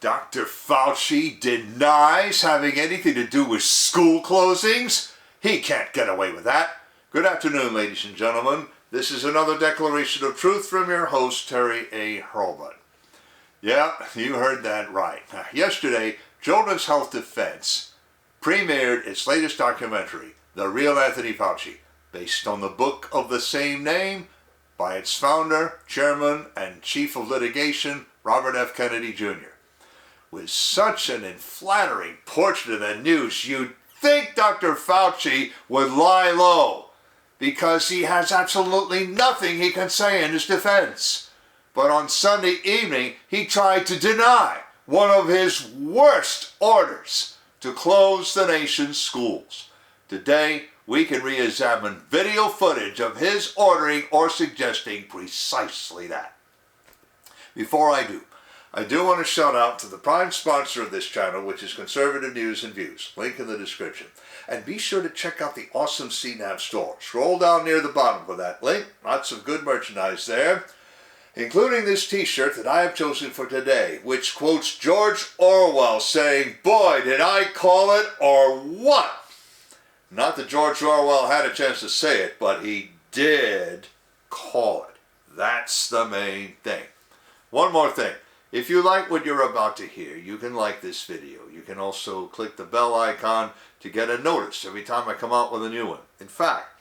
Dr. Fauci denies having anything to do with school closings? He can't get away with that. Good afternoon, ladies and gentlemen. This is another declaration of truth from your host, Terry A. Hurlbut. Yeah, you heard that right. Yesterday, Children's Health Defense premiered its latest documentary, The Real Anthony Fauci, based on the book of the same name by its founder, chairman, and chief of litigation, Robert F. Kennedy Jr. With such an unflattering portrait of the news, you'd think Dr. Fauci would lie low, because he has absolutely nothing he can say in his defense. But on Sunday evening, he tried to deny one of his worst orders to close the nation's schools. Today, we can re-examine video footage of his ordering or suggesting precisely that. Before I do want to shout out to the prime sponsor of this channel, which is Conservative News and Views. Link in the description. And be sure to check out the awesome CNAV Store. Scroll down near the bottom of that link. Lots of good merchandise there, including this t-shirt that I have chosen for today, which quotes George Orwell saying, "Boy, did I call it, or what?" Not that George Orwell had a chance to say it, but he did call it. That's the main thing. One more thing. If you like what you're about to hear, you can like this video. You can also click the bell icon to get a notice every time I come out with a new one. In fact,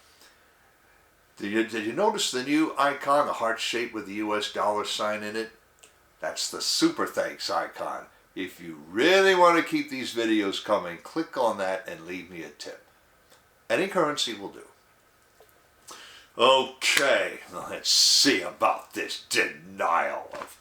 did you notice the new icon, the heart shape with the US dollar sign in it? That's the super thanks icon. If you really want to keep these videos coming, click on that and leave me a tip. Any currency will do. Okay, let's see about this denial of...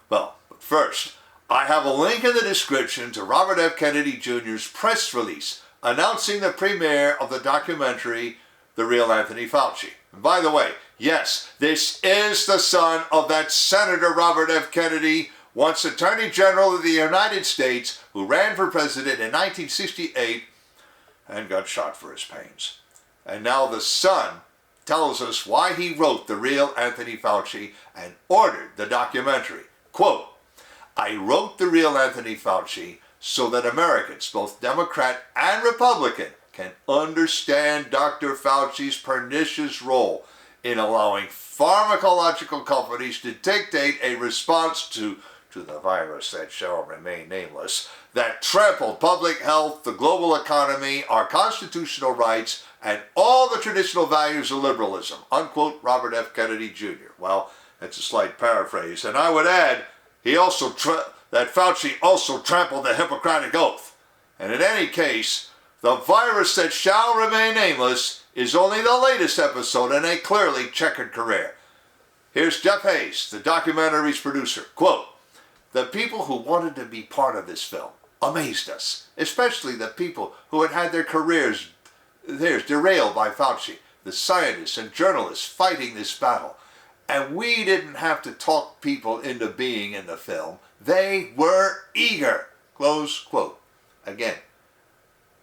Well, but first, I have a link in the description to Robert F. Kennedy Jr.'s press release announcing the premiere of the documentary, The Real Anthony Fauci. And by the way, yes, this is the son of that Senator Robert F. Kennedy, once Attorney General of the United States, who ran for president in 1968 and got shot for his pains. And now the son tells us why he wrote The Real Anthony Fauci and ordered the documentary. Quote, "I wrote The Real Anthony Fauci so that Americans, both Democrat and Republican, can understand Dr. Fauci's pernicious role in allowing pharmacological companies to dictate a response to the virus that shall remain nameless, that trampled public health, the global economy, our constitutional rights, and all the traditional values of liberalism." Unquote, Robert F. Kennedy Jr. Well, that's a slight paraphrase. And I would add, that Fauci also trampled the Hippocratic Oath. And in any case, the virus that shall remain nameless is only the latest episode in a clearly checkered career. Here's Jeff Hayes, the documentary's producer. Quote, "The people who wanted to be part of this film amazed us, especially the people who had had their careers derailed by Fauci, the scientists and journalists fighting this battle. And we didn't have to talk people into being in the film. They were eager." Close quote. Again,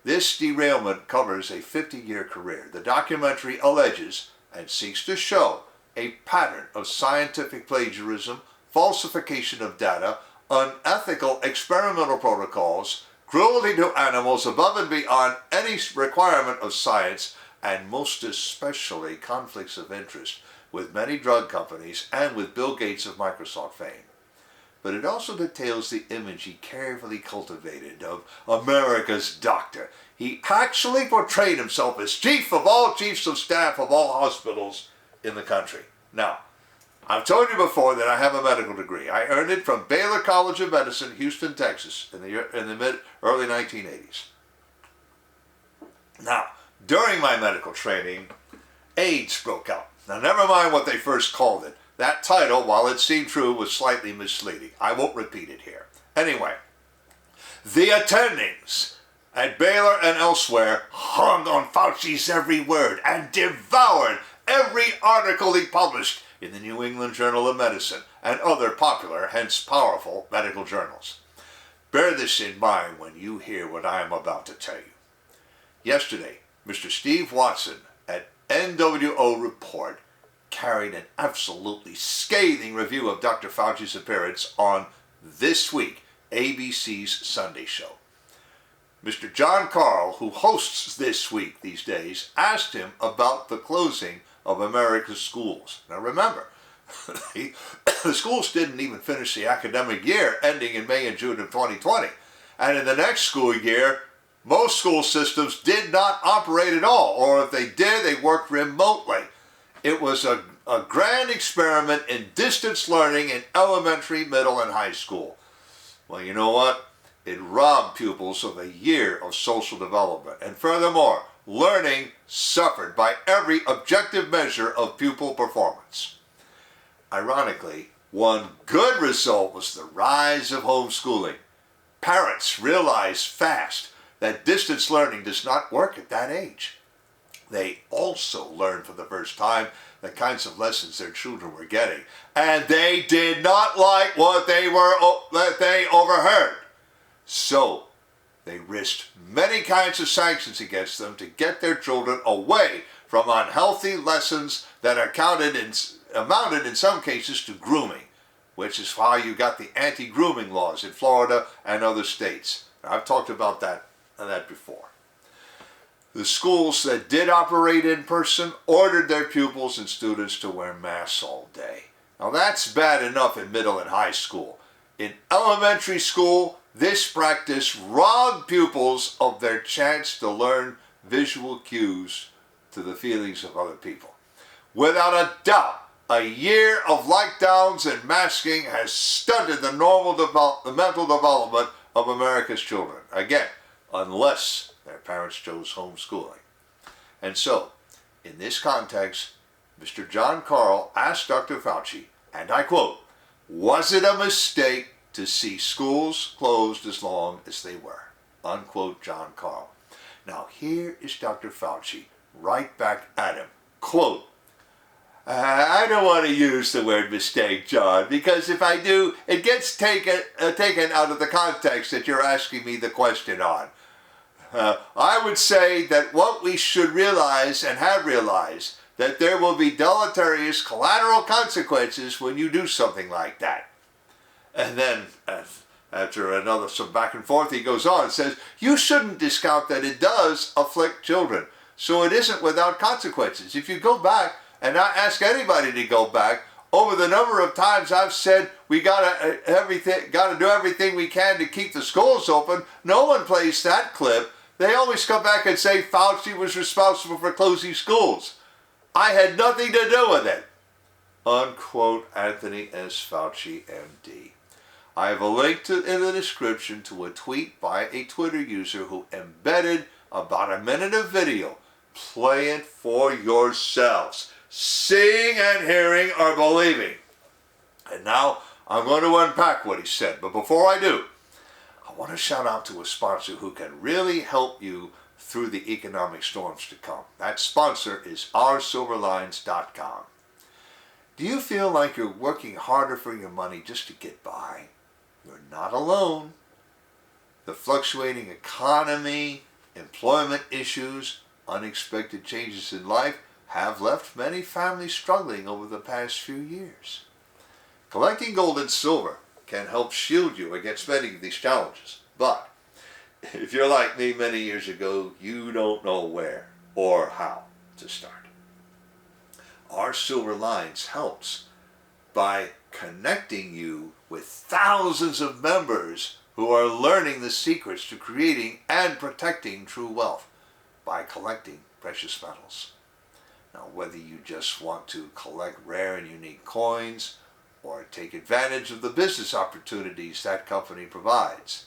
this derailment covers a 50-year career. The documentary alleges and seeks to show a pattern of scientific plagiarism, falsification of data, unethical experimental protocols, cruelty to animals above and beyond any requirement of science, and most especially conflicts of interest with many drug companies and with Bill Gates of Microsoft fame. But it also details the image he carefully cultivated of America's doctor. He actually portrayed himself as chief of all chiefs of staff of all hospitals in the country. Now, I've told you before that I have a medical degree. I earned it from Baylor College of Medicine, Houston, Texas, in the early 1980s. Now, during my medical training, AIDS broke out. Now, never mind what they first called it. That title, while it seemed true, was slightly misleading. I won't repeat it here. Anyway, the attendings at Baylor and elsewhere hung on Fauci's every word and devoured every article he published in the New England Journal of Medicine and other popular, hence powerful, medical journals. Bear this in mind when you hear what I am about to tell you. Yesterday, Mr. Steve Watson at NWO Report carried an absolutely scathing review of Dr. Fauci's appearance on This Week, ABC's Sunday show. Mr. John Carl, who hosts This Week these days, asked him about the closing of America's schools. Now remember, the schools didn't even finish the academic year ending in May and June of 2020. And in the next school year, most school systems did not operate at all, or if they did, they worked remotely. It was a grand experiment in distance learning in elementary, middle, and high school. Well, you know what? It robbed pupils of a year of social development. And furthermore, learning suffered by every objective measure of pupil performance. Ironically, one good result was the rise of homeschooling. Parents realized fast that distance learning does not work at that age. They also learned for the first time the kinds of lessons their children were getting, and they did not like what they overheard. So they risked many kinds of sanctions against them to get their children away from unhealthy lessons that amounted in some cases to grooming, which is why you got the anti-grooming laws in Florida and other states. I've talked about that before. The schools that did operate in person ordered their pupils and students to wear masks all day. Now that's bad enough in middle and high school. In elementary school, this practice robbed pupils of their chance to learn visual cues to the feelings of other people. Without a doubt, a year of lockdowns and masking has stunted the mental development of America's children. Again, unless their parents chose homeschooling. And so, in this context, Mr. John Carl asked Dr. Fauci, and I quote, "Was it a mistake to see schools closed as long as they were?" Unquote, John Carl. Now here is Dr. Fauci right back at him. Quote, "I don't want to use the word mistake, John, because if I do, it gets taken out of the context that you're asking me the question on. I would say that what we should realize and have realized, that there will be deleterious collateral consequences when you do something like that." And then, after some back and forth, he goes on and says, "You shouldn't discount that it does afflict children, so it isn't without consequences. If you go back, and I ask anybody to go back, over the number of times I've said we gotta do everything we can to keep the schools open, no one plays that clip. They always come back and say Fauci was responsible for closing schools. I had nothing to do with it." Unquote, Anthony S. Fauci, MD. I have a link in the description to a tweet by a Twitter user who embedded about a minute of video. Play it for yourselves. Seeing and hearing are believing. And now I'm going to unpack what he said. But before I do, I want to shout out to a sponsor who can really help you through the economic storms to come. That sponsor is oursilverlines.com. Do you feel like you're working harder for your money just to get by? You're not alone. The fluctuating economy, employment issues, unexpected changes in life have left many families struggling over the past few years. Collecting gold and silver can help shield you against many of these challenges. But if you're like me many years ago, you don't know where or how to start. Our Silver Lines helps by connecting you with thousands of members who are learning the secrets to creating and protecting true wealth by collecting precious metals. Now, whether you just want to collect rare and unique coins or take advantage of the business opportunities that company provides,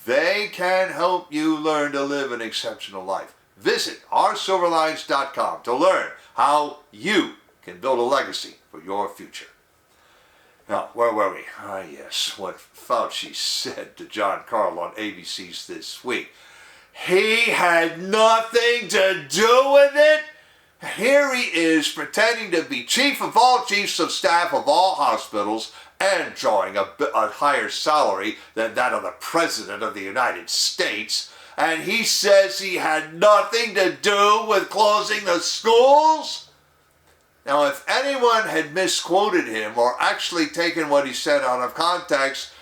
they can help you learn to live an exceptional life. Visit oursilverlines.com to learn how you can build a legacy for your future. Now, where were we? Yes, what Fauci said to John Carl on ABC's This Week. He had nothing to do with it. Here he is pretending to be chief of all chiefs of staff of all hospitals and drawing a higher salary than that of the President of the United States. And he says he had nothing to do with closing the schools? Now, if anyone had misquoted him or actually taken what he said out of context,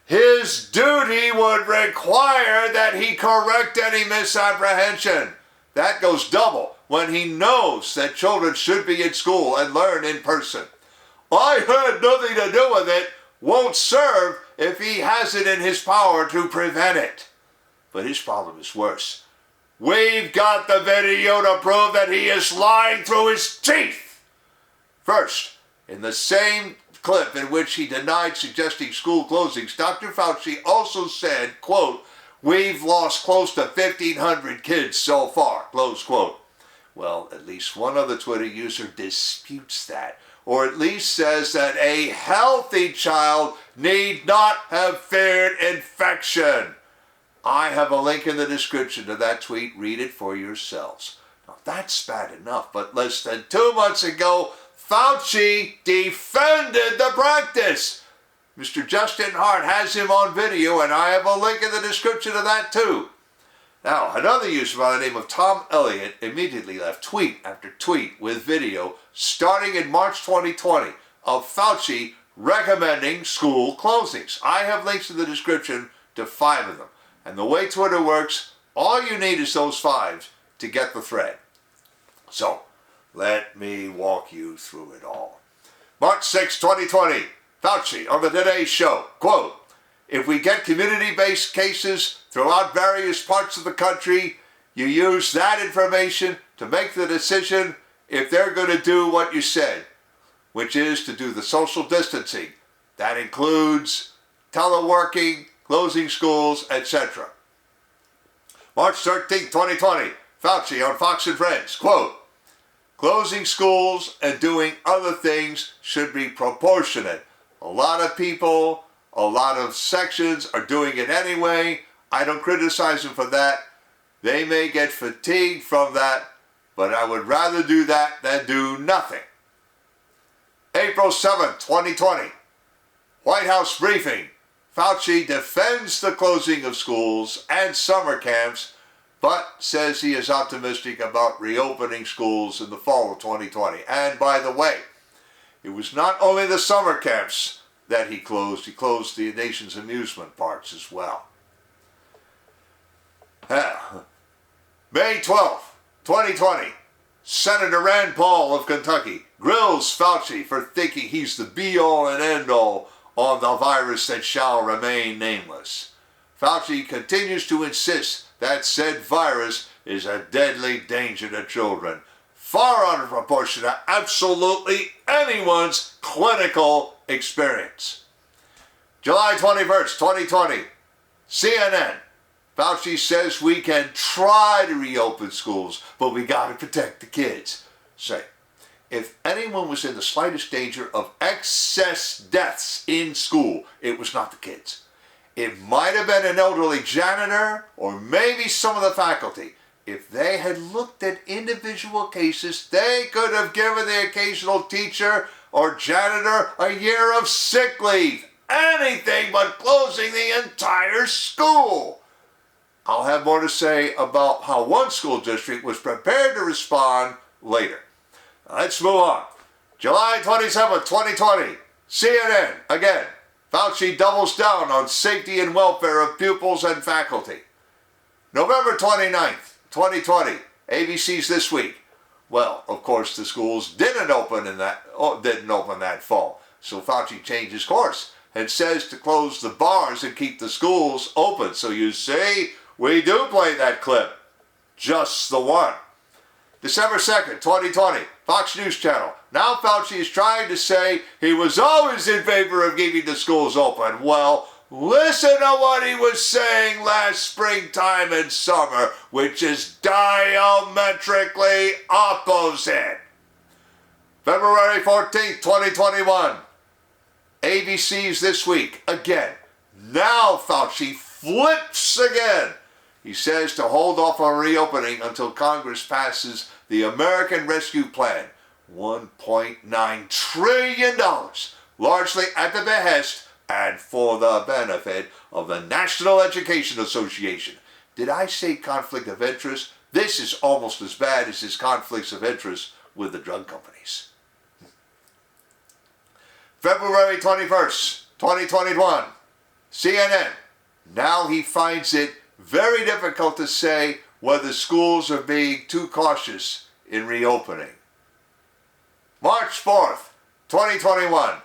his duty would require that he correct any misapprehension. That goes double when he knows that children should be in school and learn in person. I had nothing to do with it won't serve if he has it in his power to prevent it. But his problem is worse. We've got the video to prove that he is lying through his teeth. First, in the same clip in which he denied suggesting school closings, Dr. Fauci also said, quote, "We've lost close to 1,500 kids so far," close quote. Well, at least one other Twitter user disputes that, or at least says that a healthy child need not have feared infection. I have a link in the description to that tweet. Read it for yourselves. Now, that's bad enough, but less than 2 months ago, Fauci defended the practice. Mr. Justin Hart has him on video, and I have a link in the description of that too. Now, another user by the name of Tom Elliot immediately left tweet after tweet with video starting in March 2020 of Fauci recommending school closings. I have links in the description to 5 of them. And the way Twitter works, all you need is those 5 to get the thread. So, let me walk you through it all. March 6, 2020, Fauci on the Today Show, quote, "If we get community-based cases throughout various parts of the country, you use that information to make the decision if they're going to do what you said, which is to do the social distancing. That includes teleworking, closing schools, etc." March 13, 2020, Fauci on Fox and Friends, quote, "Closing schools and doing other things should be proportionate. A lot of people, a lot of sections are doing it anyway. I don't criticize them for that. They may get fatigued from that, but I would rather do that than do nothing." April 7, 2020, White House briefing. Fauci defends the closing of schools and summer camps, but says he is optimistic about reopening schools in the fall of 2020. And by the way, it was not only the summer camps that he closed the nation's amusement parks as well. May 12, 2020, Senator Rand Paul of Kentucky grills Fauci for thinking he's the be-all and end-all on the virus that shall remain nameless. Fauci continues to insist that said virus is a deadly danger to children, far out of proportion to absolutely anyone's clinical experience. July 21st, 2020, CNN. Fauci says we can try to reopen schools, but we got to protect the kids. Say, if anyone was in the slightest danger of excess deaths in school, it was not the kids. It might have been an elderly janitor or maybe some of the faculty. If they had looked at individual cases, they could have given the occasional teacher or janitor a year of sick leave. Anything but closing the entire school. I'll have more to say about how one school district was prepared to respond later. Let's move on. July 27, 2020, CNN, again. Fauci doubles down on safety and welfare of pupils and faculty. November 29th, 2020, ABC's This Week. Well, of course, the schools didn't open that fall, so Fauci changed his course and says to close the bars and keep the schools open. So you see, we do play that clip. Just the one. December 2nd, 2020, Fox News Channel. Now Fauci is trying to say he was always in favor of keeping the schools open. Well, listen to what he was saying last springtime and summer, which is diametrically opposite. February 14th, 2021, ABC's This Week. Again, now Fauci flips again. He says to hold off on reopening until Congress passes the American Rescue Plan, $1.9 trillion, largely at the behest and for the benefit of the National Education Association. Did I say conflict of interest? This is almost as bad as his conflicts of interest with the drug companies. February 21st, 2021, CNN. Now he finds it very difficult to say whether schools are being too cautious in reopening. March 4th, 2021.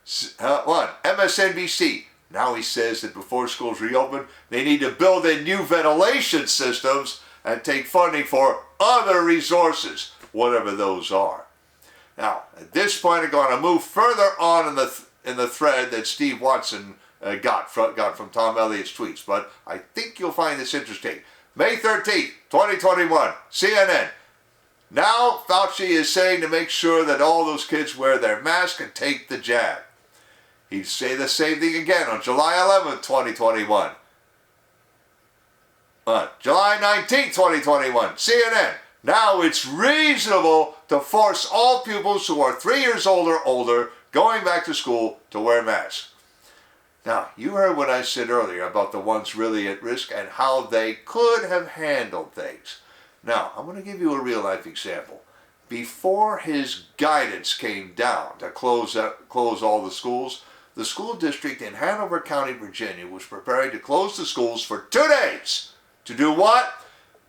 MSNBC. Now he says that before schools reopen, they need to build in new ventilation systems and take funding for other resources, whatever those are. Now, at this point, I'm going to move further on in the thread that Steve Watson got from Tom Elliott's tweets, but I think you'll find this interesting. May 13th, 2021, CNN. Now Fauci is saying to make sure that all those kids wear their mask and take the jab. He'd say the same thing again on July 11th, 2021. July 19th, 2021, CNN. Now it's reasonable to force all pupils who are 3 years old or older going back to school to wear masks. Now, you heard what I said earlier about the ones really at risk and how they could have handled things. Now, I'm going to give you a real-life example. Before his guidance came down to close all the schools, the school district in Hanover County, Virginia was preparing to close the schools for 2 days. To do what?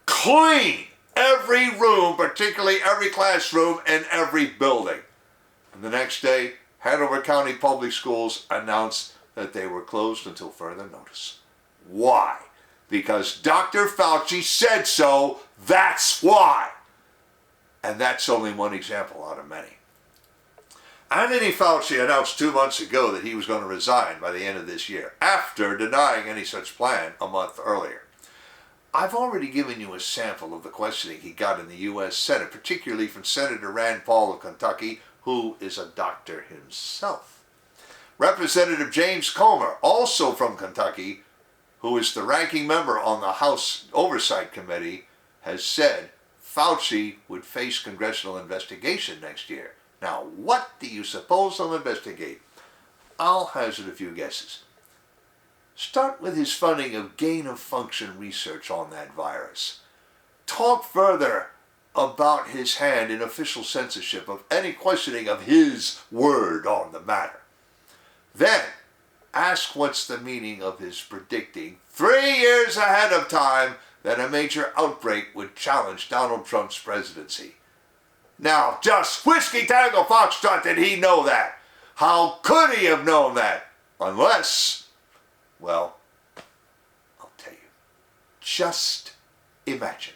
Clean every room, particularly every classroom and every building. And the next day, Hanover County Public Schools announced that they were closed until further notice. Why? Because Dr. Fauci said so, that's why. And that's only one example out of many. Anthony Fauci announced 2 months ago that he was going to resign by the end of this year, after denying any such plan a month earlier. I've already given you a sample of the questioning he got in the U.S. Senate, particularly from Senator Rand Paul of Kentucky, who is a doctor himself. Representative James Comer, also from Kentucky, who is the ranking member on the House Oversight Committee, has said Fauci would face congressional investigation next year. Now, what do you suppose they'll investigate? I'll hazard a few guesses. Start with his funding of gain-of-function research on that virus. Talk further about his hand in official censorship of any questioning of his word on the matter. Then, ask what's the meaning of his predicting 3 years ahead of time that a major outbreak would challenge Donald Trump's presidency. Now, just Whiskey Tango Foxtrot did he know that? How could he have known that? Unless, well, I'll tell you. Just imagine.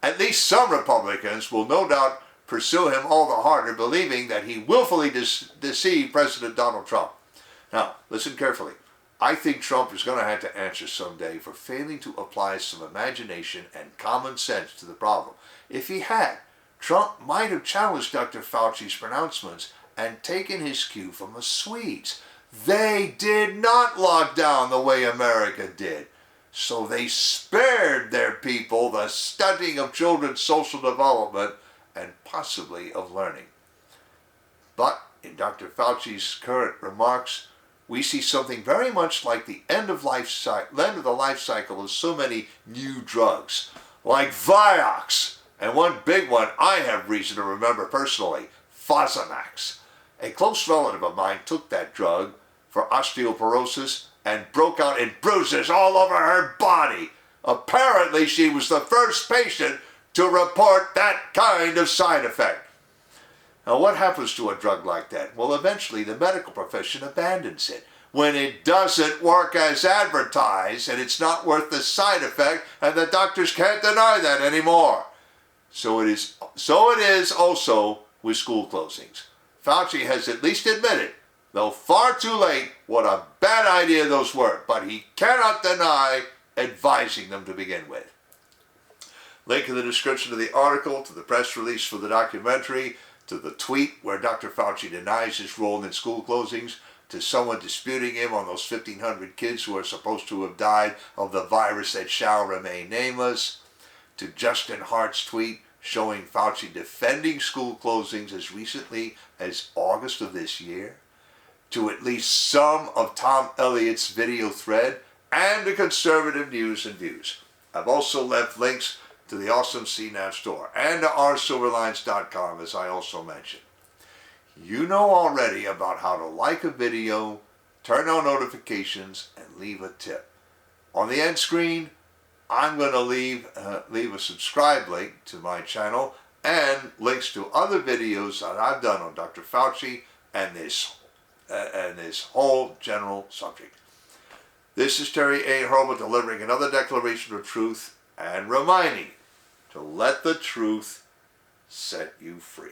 At least some Republicans will no doubt pursue him all the harder, believing that he willfully deceived President Donald Trump. Now, listen carefully. I think Trump is going to have to answer someday for failing to apply some imagination and common sense to the problem. If he had, Trump might have challenged Dr. Fauci's pronouncements and taken his cue from the Swedes. They did not lock down the way America did. So they spared their people the stunting of children's social development and possibly of learning. But in Dr. Fauci's current remarks, we see something very much like the end of the life cycle of so many new drugs, like Vioxx, and one big one I have reason to remember personally, Fosamax. A close relative of mine took that drug for osteoporosis and broke out in bruises all over her body. Apparently, she was the first patient to report that kind of side effect. Now, what happens to a drug like that? Well, eventually the medical profession abandons it when it doesn't work as advertised and it's not worth the side effect, and the doctors can't deny that anymore. So it is also with school closings. Fauci has at least admitted, though far too late, what a bad idea those were, but he cannot deny advising them to begin with. Link in the description of the article, to the press release for the documentary, to the tweet where Dr. Fauci denies his role in school closings, to someone disputing him on those 1,500 kids who are supposed to have died of the virus that shall remain nameless, to Justin Hart's tweet showing Fauci defending school closings as recently as August of this year, to at least some of Tom Elliott's video thread, and to conservative news and views. I've also left links to the awesome CNAV Store and to oursilverlines.com, as I also mentioned. You know already about how to like a video, turn on notifications, and leave a tip. On the end screen, I'm going to leave a subscribe link to my channel and links to other videos that I've done on Dr. Fauci and this whole general subject. This is Terry A. Horrible delivering another declaration of truth and reminding you to let the truth set you free.